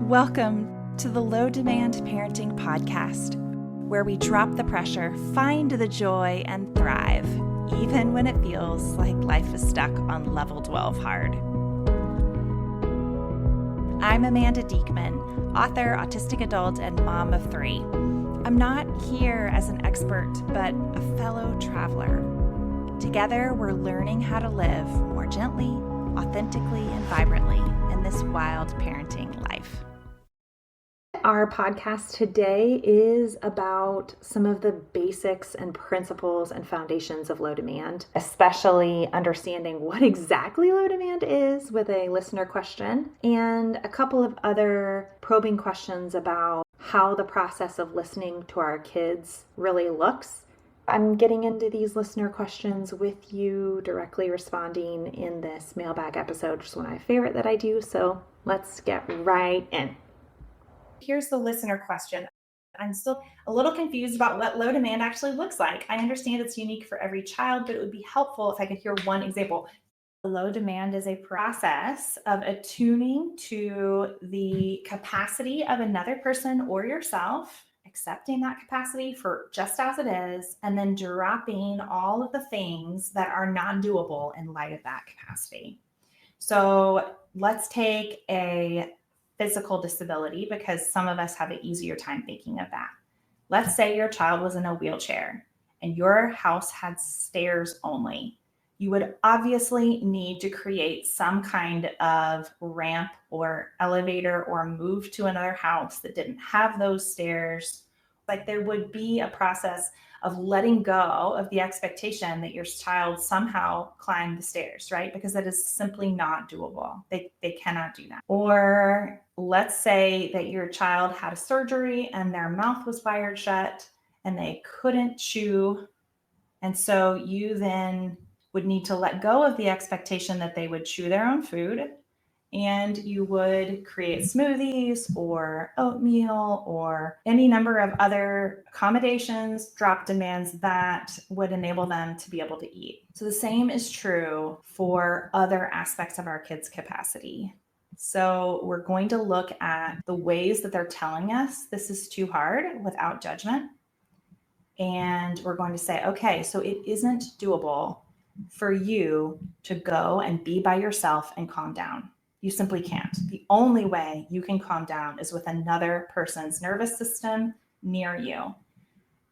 Welcome to the Low Demand Parenting Podcast, where we drop the pressure, find the joy, and thrive, even when it feels like life is stuck on level 12 hard. I'm Amanda Diekman, author, autistic adult, and mom of 3. I'm not here as an expert, but a fellow traveler. Together, we're learning how to live more gently, authentically, and vibrantly in this wild parenting life. Our podcast today is about some of the basics and principles and foundations of low demand, especially understanding what exactly low demand is with a listener question, and a couple of other probing questions about how the process of listening to our kids really looks. I'm getting into these listener questions with you directly responding in this mailbag episode, which is one of my favorite that I do, so let's get right in. Here's the listener question. I'm still a little confused about what low demand actually looks like. I understand it's unique for every child, but it would be helpful if I could hear one example. Low demand is a process of attuning to the capacity of another person or yourself, accepting that capacity for just as it is, and then dropping all of the things that are non-doable in light of that capacity. So let's take a physical disability, because some of us have an easier time thinking of that. Let's say your child was in a wheelchair and your house had stairs only. You would obviously need to create some kind of ramp or elevator or move to another house that didn't have those stairs. Like there would be a process of letting go of the expectation that your child somehow climb the stairs, right? Because that is simply not doable. They cannot do that. Or let's say that your child had a surgery and their mouth was wired shut and they couldn't chew. And so you then would need to let go of the expectation that they would chew their own food, and you would create smoothies or oatmeal or any number of other accommodations, drop demands that would enable them to be able to eat. So the same is true for other aspects of our kids' capacity. So we're going to look at the ways that they're telling us this is too hard without judgment. And we're going to say, okay, so it isn't doable for you to go and be by yourself and calm down. You simply can't. The only way you can calm down is with another person's nervous system near you.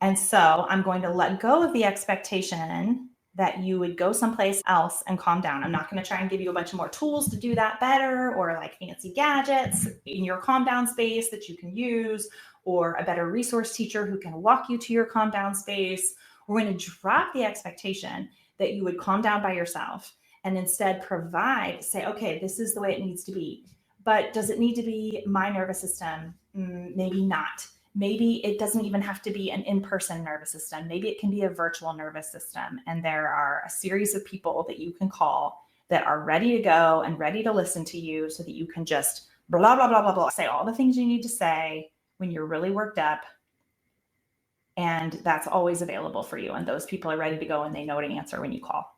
And so I'm going to let go of the expectation that you would go someplace else and calm down. I'm not going to try and give you a bunch of more tools to do that better, or like fancy gadgets in your calm down space that you can use, or a better resource teacher who can walk you to your calm down space. We're going to drop the expectation that you would calm down by yourself and instead say, okay, this is the way it needs to be. But does it need to be my nervous system? Maybe not. Maybe it doesn't even have to be an in-person nervous system. Maybe it can be a virtual nervous system. And there are a series of people that you can call that are ready to go and ready to listen to you, so that you can just blah, blah, blah, blah, blah, say all the things you need to say when you're really worked up. And that's always available for you. And those people are ready to go and they know to answer when you call.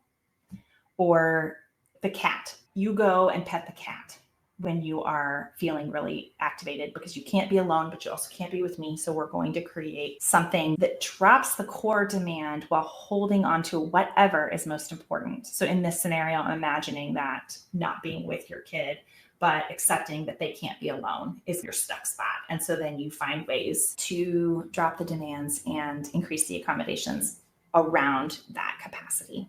Or the cat. You go and pet the cat when you are feeling really activated, because you can't be alone, but you also can't be with me. So we're going to create something that drops the core demand while holding on to whatever is most important. So in this scenario, I'm imagining that not being with your kid, but accepting that they can't be alone is your stuck spot. And so then you find ways to drop the demands and increase the accommodations around that capacity.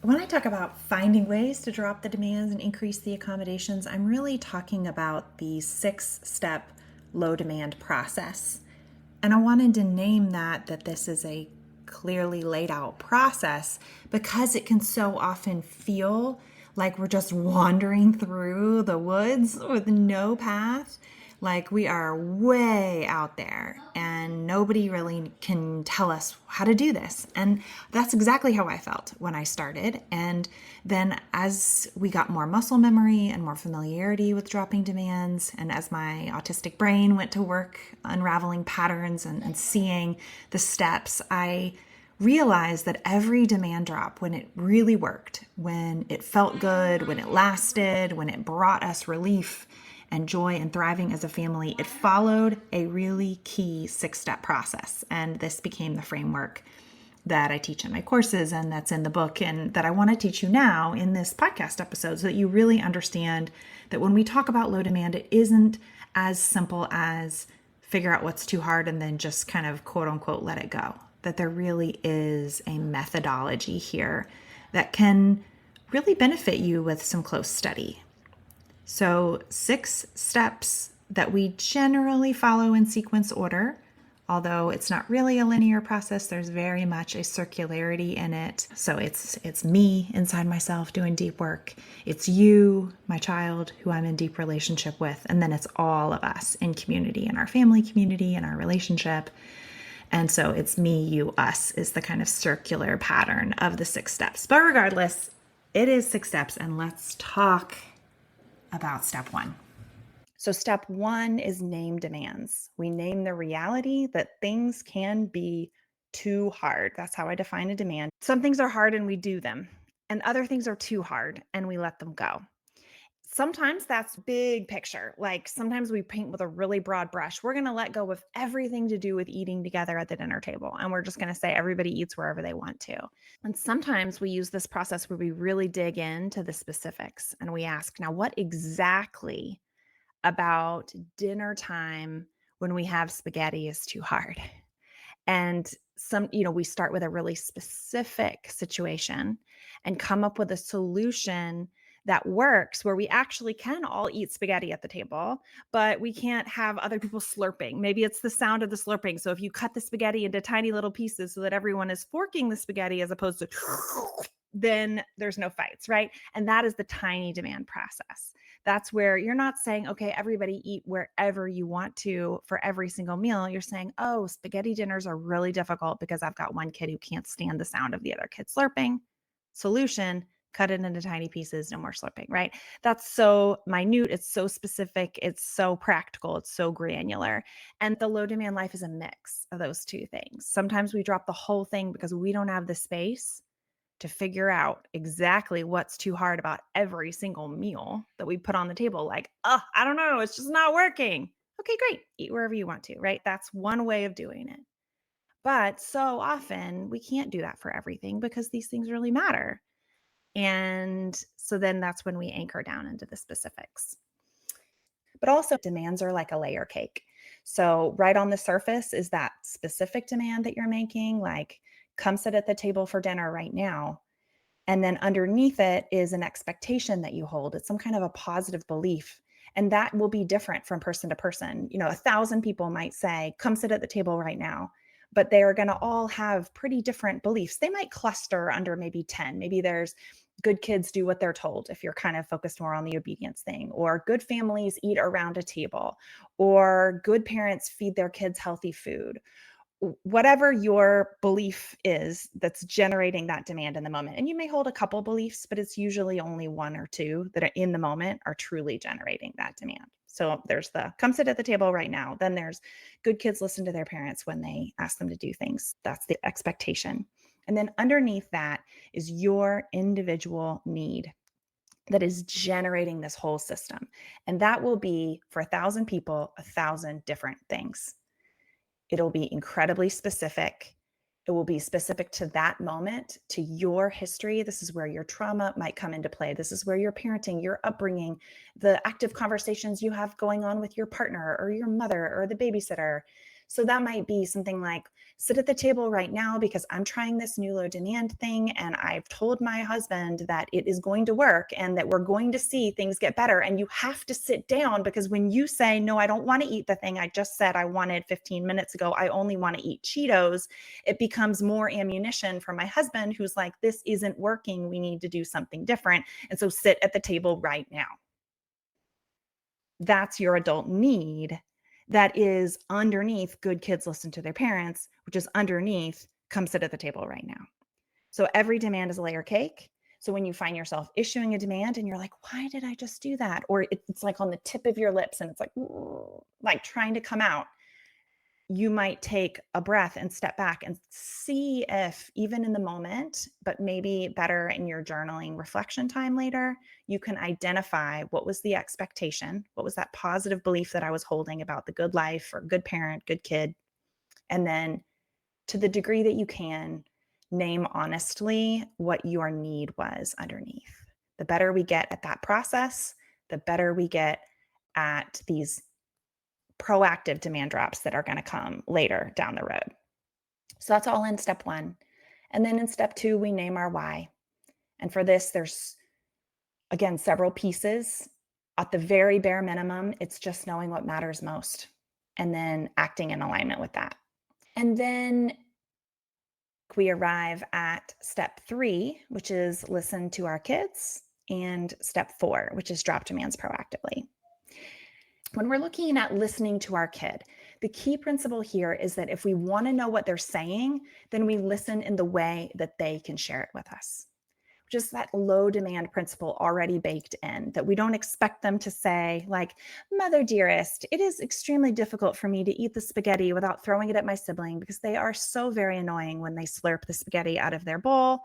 When I talk about finding ways to drop the demands and increase the accommodations, I'm really talking about the 6-step low demand process. And I wanted to name that this is a clearly laid out process, because it can so often feel like we're just wandering through the woods with no path. Like we are way out there and nobody really can tell us how to do this. And that's exactly how I felt when I started. And then as we got more muscle memory and more familiarity with dropping demands, and as my autistic brain went to work unraveling patterns and seeing the steps, I realized that every demand drop, when it really worked, when it felt good, when it lasted, when it brought us relief and joy and thriving as a family, it followed a really key 6-step process. And this became the framework that I teach in my courses and that's in the book and that I want to teach you now in this podcast episode so that you really understand that when we talk about low demand, it isn't as simple as figure out what's too hard and then just kind of quote unquote let it go. That there really is a methodology here that can really benefit you with some close study. So 6 steps that we generally follow in sequence order. Although it's not really a linear process, there's very much a circularity in it. So it's me inside myself doing deep work. It's you, my child, who I'm in deep relationship with. And then it's all of us in community, in our family community, in our relationship. And so it's me, you, us is the kind of circular pattern of the 6 steps. But regardless, it is 6 steps. And let's talk about step 1. So step 1 is name demands. We name the reality that things can be too hard. That's how I define a demand. Some things are hard and we do them, and other things are too hard and we let them go. Sometimes that's big picture. Like sometimes we paint with a really broad brush. We're going to let go of everything to do with eating together at the dinner table. And we're just going to say everybody eats wherever they want to. And sometimes we use this process where we really dig into the specifics and we ask, now, what exactly about dinner time when we have spaghetti is too hard? And we start with a really specific situation and come up with a solution that works where we actually can all eat spaghetti at the table, but we can't have other people slurping. Maybe it's the sound of the slurping. So if you cut the spaghetti into tiny little pieces so that everyone is forking the spaghetti as opposed to then there's no fights, right? And that is the tiny demand process. That's where you're not saying, okay, everybody eat wherever you want to for every single meal. You're saying, oh, spaghetti dinners are really difficult because I've got one kid who can't stand the sound of the other kid slurping. Solution, cut it into tiny pieces, no more slurping, right? That's so minute. It's so specific. It's so practical. It's so granular. And the low demand life is a mix of those two things. Sometimes we drop the whole thing because we don't have the space to figure out exactly what's too hard about every single meal that we put on the table. Like, oh, I don't know, it's just not working. Okay, great. Eat wherever you want to, right? That's one way of doing it. But so often we can't do that for everything because these things really matter. And so then that's when we anchor down into the specifics. But also demands are like a layer cake. So right on the surface is that specific demand that you're making, like come sit at the table for dinner right now. And then underneath it is an expectation that you hold. It's some kind of a positive belief. And that will be different from person to person. 1,000 people might say, come sit at the table right now. But they are going to all have pretty different beliefs. They might cluster under maybe 10. Maybe there's good kids do what they're told if you're kind of focused more on the obedience thing, or good families eat around a table, or good parents feed their kids healthy food. Whatever your belief is that's generating that demand in the moment. And you may hold a couple beliefs, but it's usually only 1 or 2 that are in the moment are truly generating that demand. So there's the come sit at the table right now. Then there's good kids listen to their parents when they ask them to do things. That's the expectation. And then underneath that is your individual need that is generating this whole system. And that will be for 1,000 people, 1,000 different things. It'll be incredibly specific. It will be specific to that moment, to your history. This is where your trauma might come into play. This is where your parenting, your upbringing, the active conversations you have going on with your partner or your mother or the babysitter. So that might be something like, sit at the table right now because I'm trying this new low demand thing. And I've told my husband that it is going to work and that we're going to see things get better. And you have to sit down because when you say, no, I don't want to eat the thing I just said I wanted 15 minutes ago, I only want to eat Cheetos, it becomes more ammunition for my husband who's like, this isn't working. We need to do something different. And so sit at the table right now. That's your adult need. That is underneath good kids listen to their parents, which is underneath come sit at the table right now. So every demand is a layer cake. So when you find yourself issuing a demand and you're like, why did I just do that? Or it's like on the tip of your lips and it's like trying to come out. you might take a breath and step back and see if, even in the moment, but maybe better in your journaling reflection time later, you can identify what was the expectation, what was that positive belief that I was holding about the good life or good parent, good kid. And then, to the degree that you can, name honestly what your need was underneath. The better we get at that process, the better we get at these proactive demand drops that are going to come later down the road. So that's all in step 1. And then in step 2, we name our why. And for this, there's, again, several pieces. At the very bare minimum, it's just knowing what matters most and then acting in alignment with that. And then we arrive at step 3, which is listen to our kids, and step 4, which is drop demands proactively. When we're looking at listening to our kid, the key principle here is that if we want to know what they're saying, then we listen in the way that they can share it with us. Just that low demand principle already baked in, that we don't expect them to say, like, "Mother dearest, it is extremely difficult for me to eat the spaghetti without throwing it at my sibling because they are so very annoying when they slurp the spaghetti out of their bowl.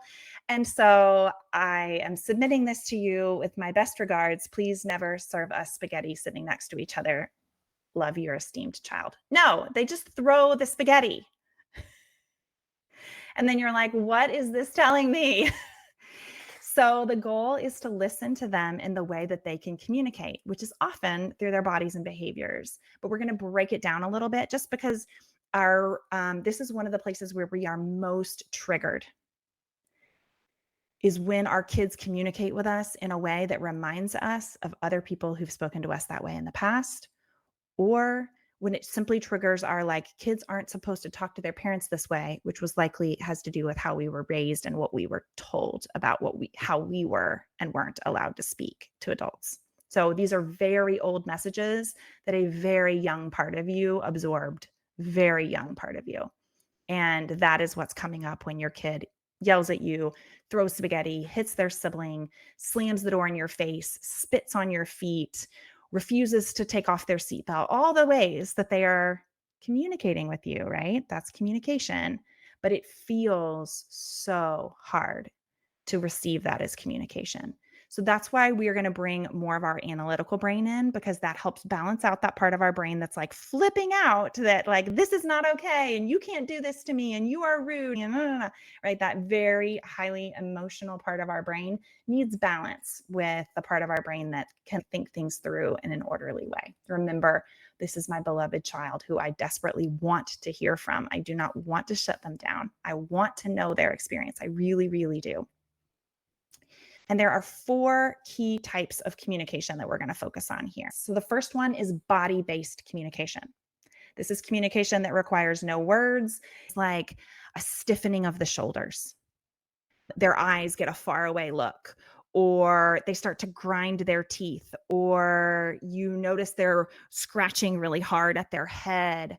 And so I am submitting this to you with my best regards. Please never serve us spaghetti sitting next to each other. Love, your esteemed child." No, they just throw the spaghetti. And then you're like, what is this telling me? So the goal is to listen to them in the way that they can communicate, which is often through their bodies and behaviors. But we're going to break it down a little bit, just because this is one of the places where we are most triggered, is when our kids communicate with us in a way that reminds us of other people who've spoken to us that way in the past, or when it simply triggers our, like, kids aren't supposed to talk to their parents this way, which was likely has to do with how we were raised and what we were told about how we were and weren't allowed to speak to adults. So these are very old messages that a very young part of you absorbed, very young part of you. And that is what's coming up when your kid yells at you, throws spaghetti, hits their sibling, slams the door in your face, spits on your feet, refuses to take off their seatbelt, all the ways that they are communicating with you, right? That's communication. But it feels so hard to receive that as communication. So that's why we are going to bring more of our analytical brain in, because that helps balance out that part of our brain that's like flipping out that, like, this is not okay and you can't do this to me and you are rude and right? That very highly emotional part of our brain needs balance with the part of our brain that can think things through in an orderly way. Remember, this is my beloved child who I desperately want to hear from. I do not want to shut them down. I want to know their experience. I really, really do. And there are 4 key types of communication that we're going to focus on here. So the first one is body-based communication. This is communication that requires no words. It's like a stiffening of the shoulders. Their eyes get a faraway look, or they start to grind their teeth, or you notice they're scratching really hard at their head.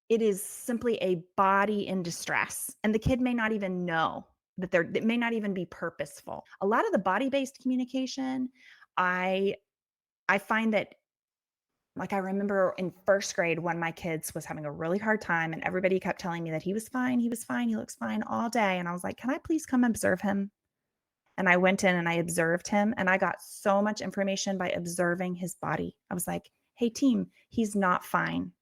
It is simply a body in distress, and the kid may not even know that it may not even be purposeful. A lot of the body-based communication, I find that, like, I remember in first grade when my kids was having a really hard time and everybody kept telling me that he was fine, he looks fine all day. And I was like, can I please come observe him? And I went in and I observed him, and I got so much information by observing his body. I was like, hey team, he's not fine.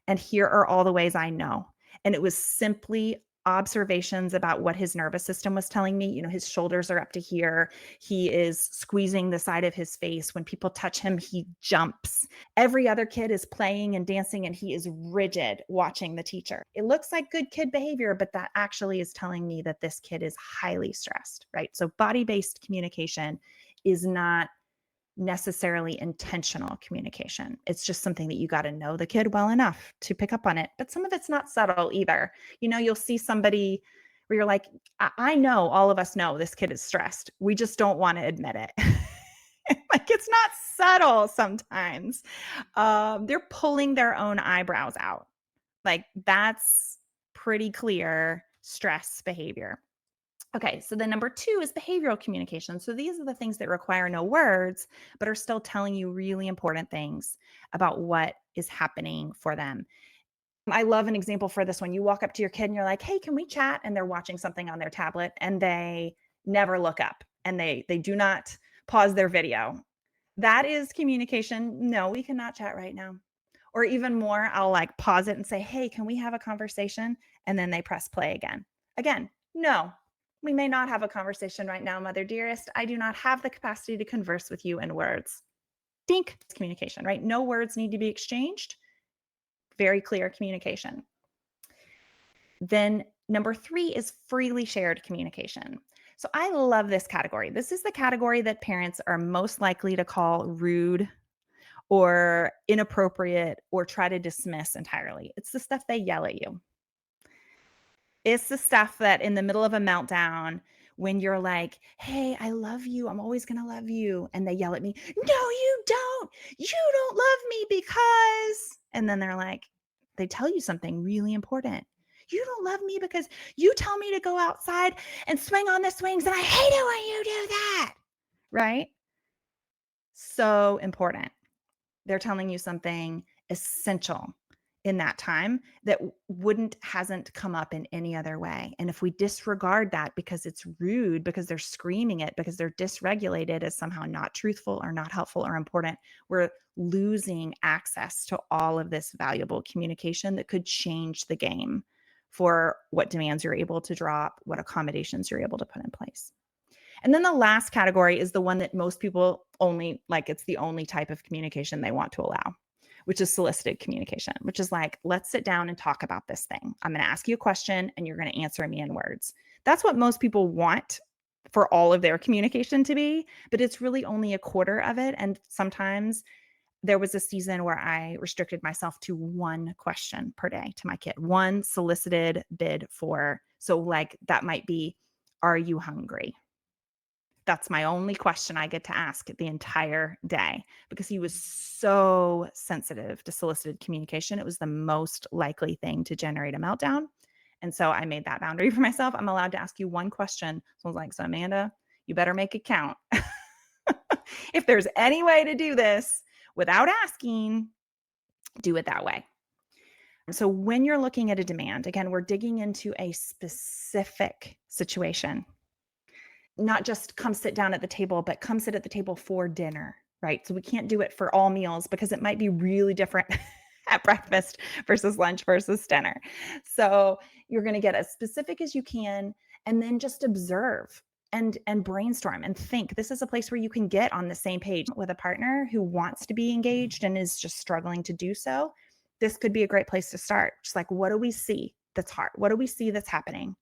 And here are all the ways I know. And it was simply observations about what his nervous system was telling me. You know, his shoulders are up to here. He is squeezing the side of his face. When people touch him, he jumps. Every other kid is playing and dancing, and he is rigid watching the teacher. It looks like good kid behavior, but that actually is telling me that this kid is highly stressed, right? So body-based communication is not necessarily intentional communication. It's just something that you got to know the kid well enough to pick up on it. But some of it's not subtle either. You know, you'll see somebody where you're like, I know, all of us know this kid is stressed. We just don't want to admit it. Like, it's not subtle sometimes. They're pulling their own eyebrows out. Like, that's pretty clear stress behavior. Okay, so the number 2 is behavioral communication. So these are the things that require no words, but are still telling you really important things about what is happening for them. I love an example for this one. You walk up to your kid and you're like, "Hey, can we chat?" And they're watching something on their tablet and they never look up and they do not pause their video. That is communication. No, we cannot chat right now. Or even more, I'll like pause it and say, "Hey, can we have a conversation?" And then they press play again. Again, no, we may not have a conversation right now, mother dearest. I do not have the capacity to converse with you in words. Dink, communication, right? No words need to be exchanged. Very clear communication. Then number 3 is freely shared communication. So I love this category. This is the category that parents are most likely to call rude or inappropriate or try to dismiss entirely. It's the stuff they yell at you. It's the stuff that in the middle of a meltdown, when you're like, "Hey, I love you. I'm always going to love you." And they yell at me, "No, you don't. You don't love me because," and then they're like, they tell you something really important. "You don't love me because you tell me to go outside and swing on the swings and I hate it when you do that." Right? So important. They're telling you something essential in that time that hasn't come up in any other way. And if we disregard that because it's rude, because they're screaming it, because they're dysregulated as somehow not truthful or not helpful or important, we're losing access to all of this valuable communication that could change the game for what demands you're able to drop, what accommodations you're able to put in place. And then the last category is the one that most people only like, it's the only type of communication they want to allow, which is solicited communication, which is like, let's sit down and talk about this thing. I'm going to ask you a question and you're going to answer me in words. That's what most people want for all of their communication to be, but it's really only a quarter of it. And sometimes there was a season where I restricted myself to one question per day to my kid, one solicited bid for. So like that might be, "Are you hungry?" That's my only question I get to ask the entire day because he was so sensitive to solicited communication. It was the most likely thing to generate a meltdown. And so I made that boundary for myself. I'm allowed to ask you one question. So I was like, "So Amanda, you better make it count." If there's any way to do this without asking, do it that way. So when you're looking at a demand, again, we're digging into a specific situation. Not just come sit down at the table, but come sit at the table for dinner, right? So we can't do it for all meals because it might be really different at breakfast versus lunch versus dinner. So you're going to get as specific as you can and then just observe and brainstorm and think. This is a place where you can get on the same page with a partner who wants to be engaged and is just struggling to do so. This could be a great place to start. Just like, what do we see that's hard? What do we see that's happening?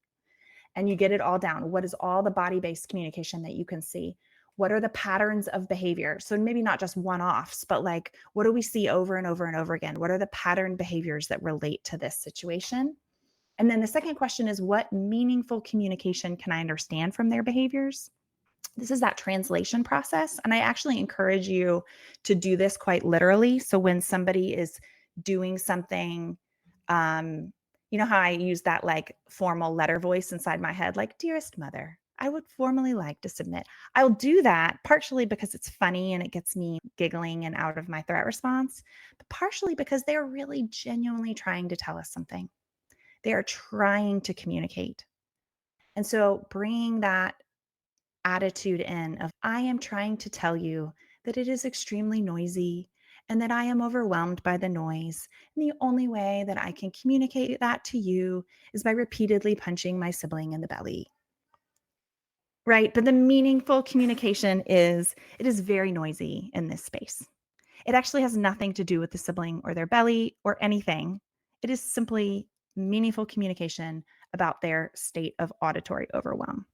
And you get it all down. What is all the body-based communication that you can see? What are the patterns of behavior? So maybe not just one-offs, but like, what do we see over and over and over again? What are the pattern behaviors that relate to this situation? And then the second question is, what meaningful communication can I understand from their behaviors? This is that translation process. And I actually encourage you to do this quite literally. So when somebody is doing something, you know how I use that like formal letter voice inside my head, like, "Dearest mother, I would formally like to submit." I'll do that partially because it's funny and it gets me giggling and out of my threat response, but partially because they're really genuinely trying to tell us something. They are trying to communicate. And so bringing that attitude in of, "I am trying to tell you that it is extremely noisy and that I am overwhelmed by the noise. And the only way that I can communicate that to you is by repeatedly punching my sibling in the belly." Right? But the meaningful communication is, it is very noisy in this space. It actually has nothing to do with the sibling or their belly or anything. It is simply meaningful communication about their state of auditory overwhelm.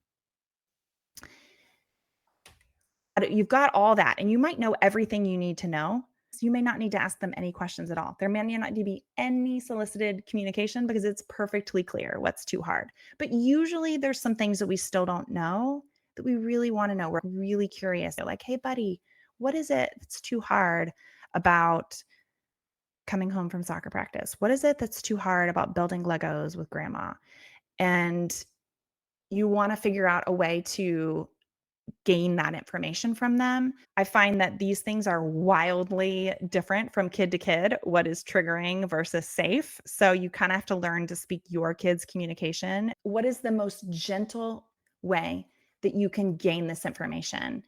You've got all that, and you might know everything you need to know. So you may not need to ask them any questions at all. There may not need to be any solicited communication because it's perfectly clear what's too hard. But usually there's some things that we still don't know that we really want to know. We're really curious. They're like, "Hey, buddy, what is it that's too hard about coming home from soccer practice? What is it that's too hard about building Legos with grandma?" And you want to figure out a way to gain that information from them. I find that these things are wildly different from kid to kid, what is triggering versus safe. So you kind of have to learn to speak your kid's communication. What is the most gentle way that you can gain this information?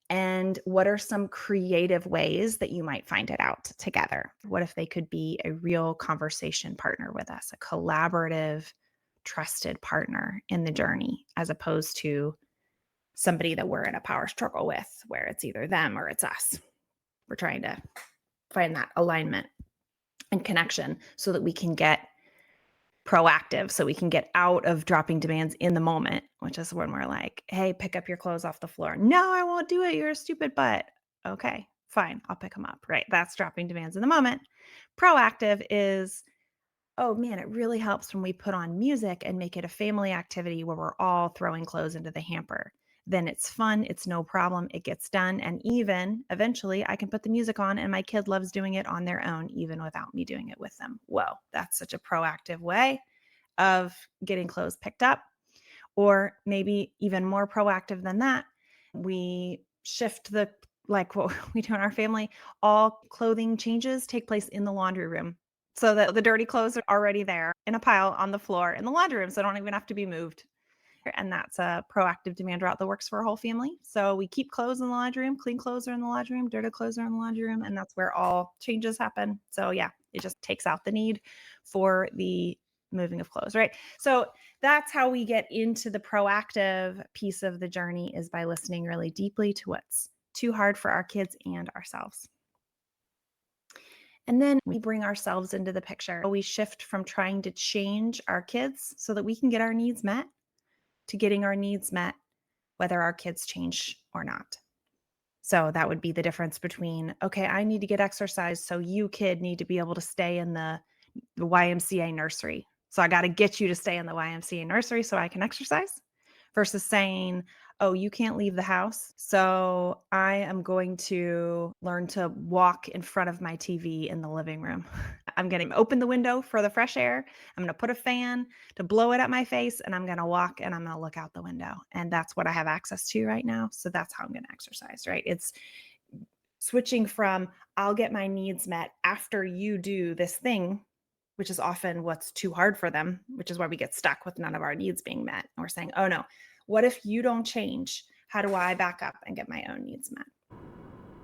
And what are some creative ways that you might find it out together? What if they could be a real conversation partner with us, a collaborative, trusted partner in the journey, as opposed to somebody that we're in a power struggle with, where it's either them or it's us. We're trying to find that alignment and connection so that we can get proactive, so we can get out of dropping demands in the moment, which is when we're like, hey, pick up your clothes off the floor. No, I won't do it. You're a stupid butt. Okay, fine. I'll pick them up. Right. That's dropping demands in the moment. Proactive is, oh man, it really helps when we put on music and make it a family activity where we're all throwing clothes into the hamper. Then it's fun. It's no problem. It gets done. And even eventually I can put the music on and my kid loves doing it on their own, even without me doing it with them. Whoa, that's such a proactive way of getting clothes picked up. Or maybe even more proactive than that, we shift like what we do in our family, all clothing changes take place in the laundry room, so that the dirty clothes are already there in a pile on the floor in the laundry room, so they don't even have to be moved. And that's a proactive demand route that works for our whole family. So we keep clothes in the laundry room, clean clothes are in the laundry room, dirty clothes are in the laundry room, and that's where all changes happen. So yeah, it just takes out the need for the moving of clothes, right? So that's how we get into the proactive piece of the journey, is by listening really deeply to what's too hard for our kids and ourselves. And then we bring ourselves into the picture. We shift from trying to change our kids so that we can get our needs met to getting our needs met, whether our kids change or not. So that would be the difference between, okay, I need to get exercise, so you kid need to be able to stay in the YMCA nursery. So I got to get you to stay in the YMCA nursery so I can exercise, versus saying, oh, you can't leave the house, so I am going to learn to walk in front of my TV in the living room. I'm going to open the window for the fresh air. I'm going to put a fan to blow it at my face, and I'm going to walk and I'm going to look out the window. And that's what I have access to right now. So that's how I'm going to exercise, right? It's switching from, I'll get my needs met after you do this thing, which is often what's too hard for them, which is why we get stuck with none of our needs being met. And we're saying, oh no, what if you don't change? How do I back up and get my own needs met?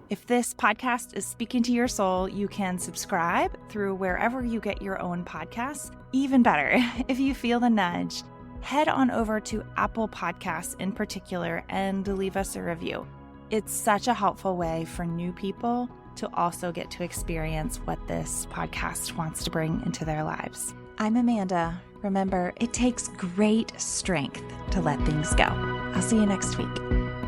If this podcast is speaking to your soul, you can subscribe through wherever you get your own podcasts. Even better, if you feel the nudge, head on over to Apple Podcasts in particular and leave us a review. It's such a helpful way for new people to also get to experience what this podcast wants to bring into their lives. I'm Amanda. Remember, it takes great strength to let things go. I'll see you next week.